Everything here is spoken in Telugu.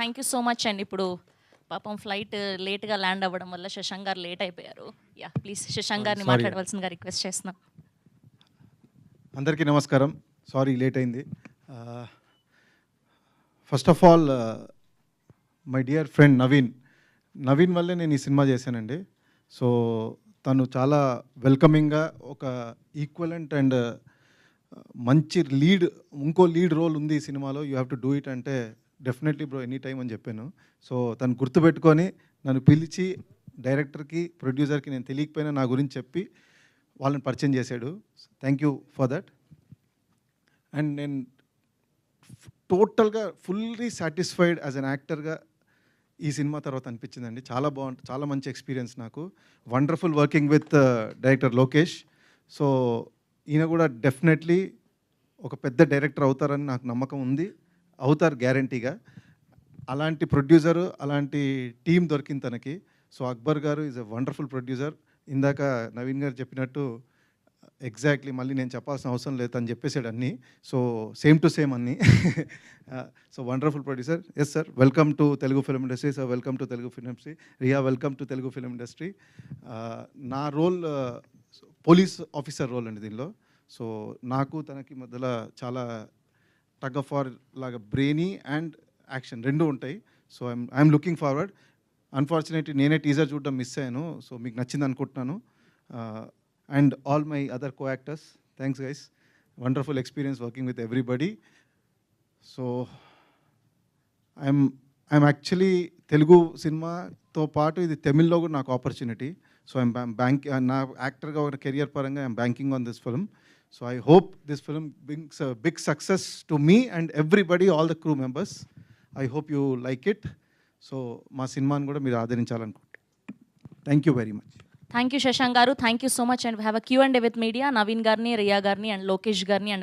థ్యాంక్ యూ సో మచ్ అండి. ఇప్పుడు పాపం ఫ్లైట్ లేట్గా ల్యాండ్ అవ్వడం వల్ల శశాంక్ గారు లేట్ అయిపోయారు. యా ప్లీజ్ శశాంక్ గారిని మాట్లాడవలసిందిగా రిక్వెస్ట్ చేస్తున్నాం. అందరికీ నమస్కారం. సారీ లేట్ అయింది. First of all my dear friend Naveen వల్లే నేను ఈ సినిమా చేశానండి. సో తను చాలా వెల్కమింగ్గా ఒక ఈక్వలెంట్ అండ్ మంచి ఇంకో లీడ్ రోల్ ఉంది ఈ సినిమాలో, you have to do it అంటే డెఫినెట్లీ బ్రో ఎనీ టైం అని చెప్పాను. సో తను గుర్తుపెట్టుకొని నన్ను పిలిచి డైరెక్టర్కి ప్రొడ్యూసర్కి నేను తెలియకపోయినా నా గురించి చెప్పి వాళ్ళని పరిచయం చేశాడు. Thank you for that. And నేను టోటల్గా ఫుల్లీ సాటిస్ఫైడ్ యాజ్ అన్ యాక్టర్గా ఈ సినిమా తర్వాత అనిపించిందండి. చాలా బాగుంటుంది, చాలా మంచి ఎక్స్పీరియన్స్ నాకు. Wonderful working with director Lokesh. So ఈయన కూడా డెఫినెట్లీ ఒక పెద్ద డైరెక్టర్ అవుతారని నాకు నమ్మకం ఉంది, అవుతారు గ్యారంటీగా. అలాంటి ప్రొడ్యూసరు, అలాంటి టీం దొరికింది తనకి. సో అక్బర్ గారు ఈజ్ ఎ వండర్ఫుల్ ప్రొడ్యూసర్. ఇందాక నవీన్ గారు చెప్పినట్టు ఎగ్జాక్ట్లీ మళ్ళీ నేను చెప్పాల్సిన అవసరం లేదు, అని చెప్పేసాడు అన్నీ. సో సేమ్ టు సేమ్ అన్నీ. So wonderful producer. Yes sir, welcome to Telugu film industry. Sir welcome to Telugu film industry. Riya welcome to Telugu film industry. నా రోల్ పోలీస్ ఆఫీసర్ రోల్ అండి దీనిలో. సో నాకు తనకి మధ్యలో చాలా టగ్ ఆఫ్ వార్ లాగా బ్రెయినీ అండ్ యాక్షన్ రెండు ఉంటాయి. So I'm looking forward. Unfortunately నేనే టీజర్ చూడడం మిస్ అయ్యాను. సో మీకు నచ్చింది అనుకుంటున్నాను. And all my other co actors, thanks guys. Wonderful experience working with everybody. So I'm actually Telugu సినిమాతో పాటు ఇది తమిళ్లో కూడా నాకు ఆపర్చునిటీ. సో నా యాక్టర్గా ఒక కెరియర్ పరంగా I'm banking on this film. So I hope this film brings a big success to me and everybody, all the crew members. I hope you like it. So మా సినిమాని కూడా మీరు ఆదరించాలనుకుంటున్నాను. Thank you very much. Thank you Shashank గారు. Thank you so much and we have a Q&A with media. Naveen గారిని, రియా గారిని అండ్ లోకేష్ గారిని అండ్